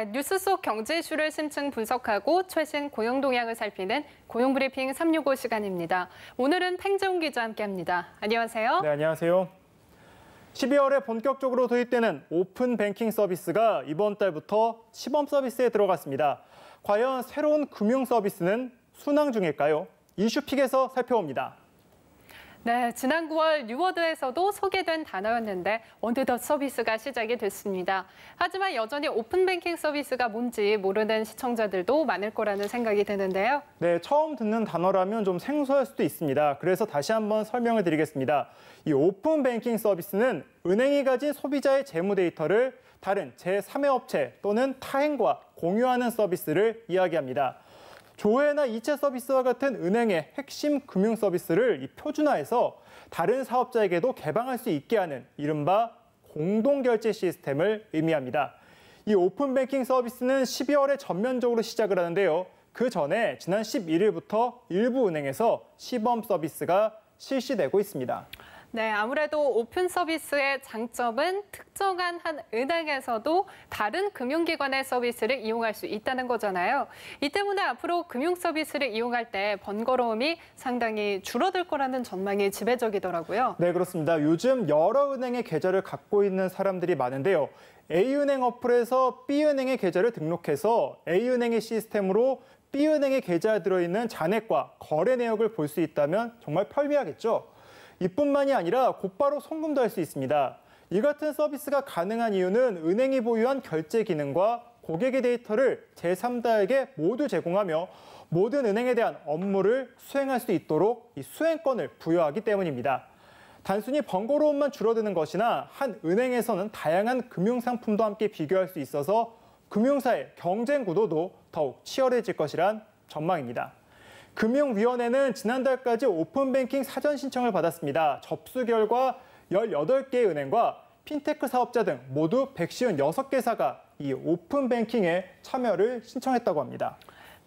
네, 뉴스 속 경제 이슈를 심층 분석하고 최신 고용 동향을 살피는 고용브리핑 365 시간입니다. 오늘은 팽재웅 기자와 함께합니다. 안녕하세요. 네, 안녕하세요. 12월에 본격적으로 도입되는 오픈 뱅킹 서비스가 이번 달부터 시범 서비스에 들어갔습니다. 과연 새로운 금융 서비스는 순항 중일까요? 이슈픽에서 살펴봅니다. 네, 지난 9월 뉴워드에서도 소개된 단어였는데 어느덧 서비스가 시작이 됐습니다. 하지만 여전히 오픈뱅킹 서비스가 뭔지 모르는 시청자들도 많을 거라는 생각이 드는데요. 네, 처음 듣는 단어라면 좀 생소할 수도 있습니다. 그래서 다시 한번 설명을 드리겠습니다. 이 오픈뱅킹 서비스는 은행이 가진 소비자의 재무 데이터를 다른 제3의 업체 또는 타행과 공유하는 서비스를 이야기합니다. 조회나 이체 서비스와 같은 은행의 핵심 금융 서비스를 표준화해서 다른 사업자에게도 개방할 수 있게 하는 이른바 공동결제 시스템을 의미합니다. 이 오픈뱅킹 서비스는 12월에 전면적으로 시작을 하는데요. 그 전에 지난 11일부터 일부 은행에서 시범 서비스가 실시되고 있습니다. 네, 아무래도 오픈 서비스의 장점은 특정한 한 은행에서도 다른 금융기관의 서비스를 이용할 수 있다는 거잖아요. 이 때문에 앞으로 금융 서비스를 이용할 때 번거로움이 상당히 줄어들 거라는 전망이 지배적이더라고요. 네, 그렇습니다. 요즘 여러 은행의 계좌를 갖고 있는 사람들이 많은데요. A은행 어플에서 B은행의 계좌를 등록해서 A은행의 시스템으로 B은행의 계좌에 들어있는 잔액과 거래 내역을 볼 수 있다면 정말 편리하겠죠. 이뿐만이 아니라 곧바로 송금도 할 수 있습니다. 이 같은 서비스가 가능한 이유는 은행이 보유한 결제 기능과 고객의 데이터를 제3자에게 모두 제공하며 모든 은행에 대한 업무를 수행할 수 있도록 이 수행권을 부여하기 때문입니다. 단순히 번거로움만 줄어드는 것이나 한 은행에서는 다양한 금융상품도 함께 비교할 수 있어서 금융사의 경쟁 구도도 더욱 치열해질 것이란 전망입니다. 금융위원회는 지난달까지 오픈뱅킹 사전 신청을 받았습니다. 접수 결과 18개 은행과 핀테크 사업자 등 모두 156개사가 이 오픈뱅킹에 참여를 신청했다고 합니다.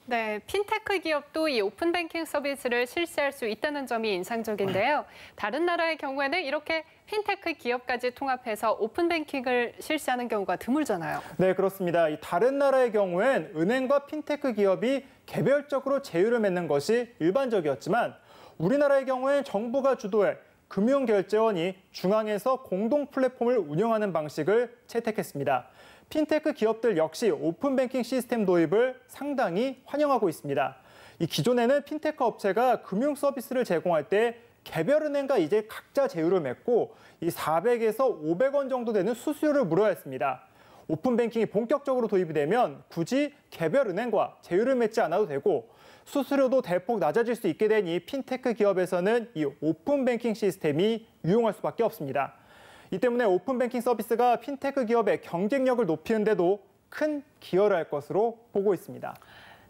네, 핀테크 기업도 이 오픈뱅킹 서비스를 실시할 수 있다는 점이 인상적인데요. 다른 나라의 경우에는 이렇게 핀테크 기업까지 통합해서 오픈뱅킹을 실시하는 경우가 드물잖아요. 네, 그렇습니다. 이 다른 나라의 경우엔 은행과 핀테크 기업이 개별적으로 제휴를 맺는 것이 일반적이었지만 우리나라의 경우엔 정부가 주도해 금융결제원이 중앙에서 공동 플랫폼을 운영하는 방식을 채택했습니다. 핀테크 기업들 역시 오픈뱅킹 시스템 도입을 상당히 환영하고 있습니다. 이 기존에는 핀테크 업체가 금융 서비스를 제공할 때 개별 은행과 이제 각자 제휴를 맺고 이 400에서 500원 정도 되는 수수료를 물어야 했습니다. 오픈뱅킹이 본격적으로 도입이 되면 굳이 개별 은행과 제휴를 맺지 않아도 되고 수수료도 대폭 낮아질 수 있게 되니 핀테크 기업에서는 이 오픈뱅킹 시스템이 유용할 수밖에 없습니다. 이 때문에 오픈뱅킹 서비스가 핀테크 기업의 경쟁력을 높이는 데도 큰 기여를 할 것으로 보고 있습니다.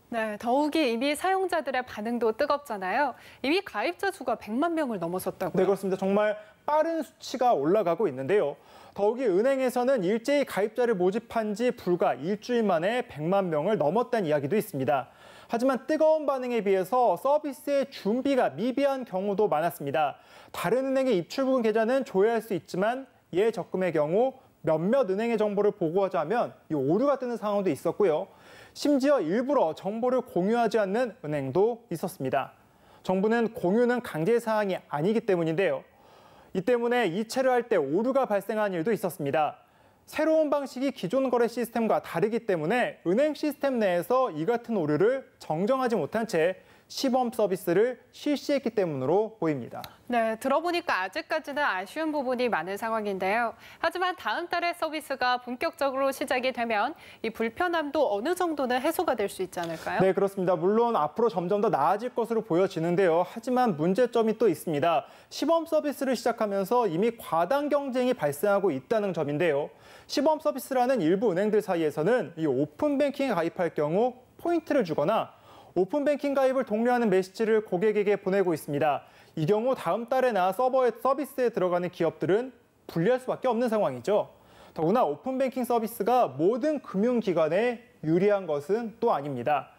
네, 더욱이 이미 사용자들의 반응도 뜨겁잖아요. 이미 가입자 수가 100만 명을 넘어섰다고요. 네, 그렇습니다. 정말 빠른 수치가 올라가고 있는데요. 더욱이 은행에서는 일제히 가입자를 모집한 지 불과 일주일 만에 100만 명을 넘었다는 이야기도 있습니다. 하지만 뜨거운 반응에 비해서 서비스의 준비가 미비한 경우도 많았습니다. 다른 은행의 입출 부분 계좌는 조회할 수 있지만 예적금의 경우 몇몇 은행의 정보를 보고하자면 이 오류가 뜨는 상황도 있었고요. 심지어 일부러 정보를 공유하지 않는 은행도 있었습니다. 정부는 공유는 강제 사항이 아니기 때문인데요. 이 때문에 이체를 할 때 오류가 발생한 일도 있었습니다. 새로운 방식이 기존 거래 시스템과 다르기 때문에 은행 시스템 내에서 이 같은 오류를 정정하지 못한 채 시범 서비스를 실시했기 때문으로 보입니다. 네, 들어보니까 아직까지는 아쉬운 부분이 많은 상황인데요. 하지만 다음 달에 서비스가 본격적으로 시작이 되면 이 불편함도 어느 정도는 해소가 될 수 있지 않을까요? 네, 그렇습니다. 물론 앞으로 점점 더 나아질 것으로 보여지는데요. 하지만 문제점이 또 있습니다. 시범 서비스를 시작하면서 이미 과당 경쟁이 발생하고 있다는 점인데요. 시범 서비스라는 일부 은행들 사이에서는 이 오픈뱅킹에 가입할 경우 포인트를 주거나 오픈뱅킹 가입을 독려하는 메시지를 고객에게 보내고 있습니다. 이 경우 다음 달에나 서비스에 들어가는 기업들은 불리할 수밖에 없는 상황이죠. 더구나 오픈뱅킹 서비스가 모든 금융기관에 유리한 것은 또 아닙니다.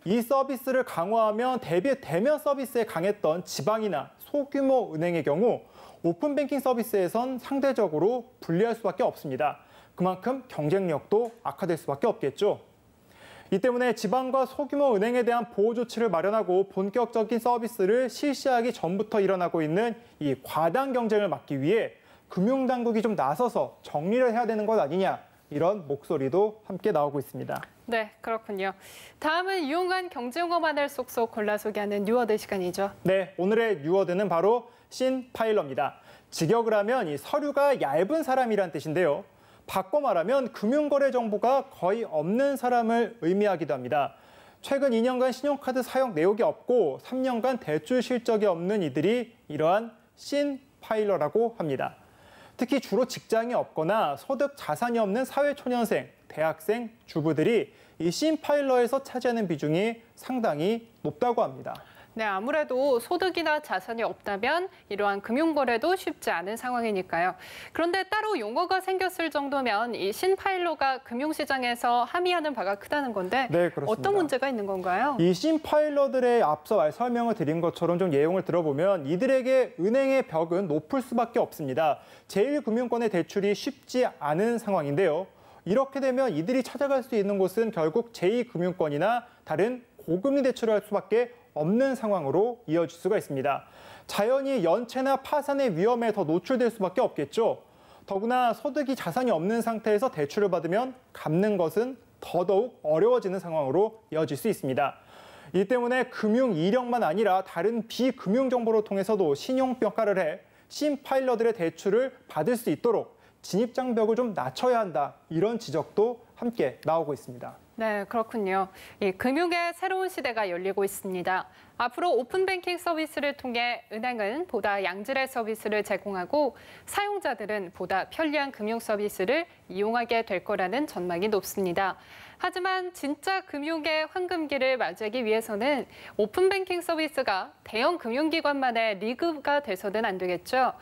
이 서비스를 강화하면 대면 서비스에 강했던 지방이나 소규모 은행의 경우 오픈뱅킹 서비스에선 상대적으로 불리할 수밖에 없습니다. 그만큼 경쟁력도 악화될 수밖에 없겠죠. 이 때문에 지방과 소규모 은행에 대한 보호 조치를 마련하고 본격적인 서비스를 실시하기 전부터 일어나고 있는 이 과당 경쟁을 막기 위해 금융당국이 좀 나서서 정리를 해야 되는 것 아니냐, 이런 목소리도 함께 나오고 있습니다. 네, 그렇군요. 다음은 유용한 경제용어 만을 쏙쏙 골라 소개하는 뉴워드 시간이죠. 네, 오늘의 뉴워드는 바로 신파일러입니다. 직역을 하면 이 서류가 얇은 사람이란 뜻인데요. 바꿔 말하면 금융거래 정보가 거의 없는 사람을 의미하기도 합니다. 최근 2년간 신용카드 사용 내역이 없고 3년간 대출 실적이 없는 이들이 이러한 신파일러라고 합니다. 특히 주로 직장이 없거나 소득 자산이 없는 사회초년생, 대학생, 주부들이 이 신파일러에서 차지하는 비중이 상당히 높다고 합니다. 네, 아무래도 소득이나 자산이 없다면 이러한 금융거래도 쉽지 않은 상황이니까요. 그런데 따로 용어가 생겼을 정도면 이 신파일러가 금융시장에서 함의하는 바가 크다는 건데 네, 그렇습니다. 어떤 문제가 있는 건가요? 이 신파일러들의 앞서 설명을 드린 것처럼 좀 내용을 들어보면 이들에게 은행의 벽은 높을 수밖에 없습니다. 제1금융권의 대출이 쉽지 않은 상황인데요. 이렇게 되면 이들이 찾아갈 수 있는 곳은 결국 제2금융권이나 다른 고금리 대출을 할 수밖에 없는 상황으로 이어질 수가 있습니다. 자연히 연체나 파산의 위험에 더 노출될 수밖에 없겠죠. 더구나 소득이 자산이 없는 상태에서 대출을 받으면 갚는 것은 더더욱 어려워지는 상황으로 이어질 수 있습니다. 이 때문에 금융 이력만 아니라 다른 비금융 정보를 통해서도 신용평가를 해 신파일러들의 대출을 받을 수 있도록 진입장벽을 좀 낮춰야 한다, 이런 지적도 함께 나오고 있습니다. 네, 그렇군요. 이 금융의 새로운 시대가 열리고 있습니다. 앞으로 오픈뱅킹 서비스를 통해 은행은 보다 양질의 서비스를 제공하고 사용자들은 보다 편리한 금융 서비스를 이용하게 될 거라는 전망이 높습니다. 하지만 진짜 금융의 황금기를 맞이하기 위해서는 오픈뱅킹 서비스가 대형 금융기관만의 리그가 돼서는 안 되겠죠.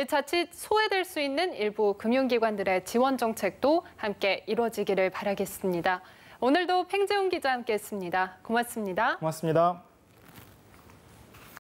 자칫 소외될 수 있는 일부 금융기관들의 지원 정책도 함께 이루어지기를 바라겠습니다. 오늘도 팽재훈 기자 함께했습니다. 고맙습니다. 고맙습니다.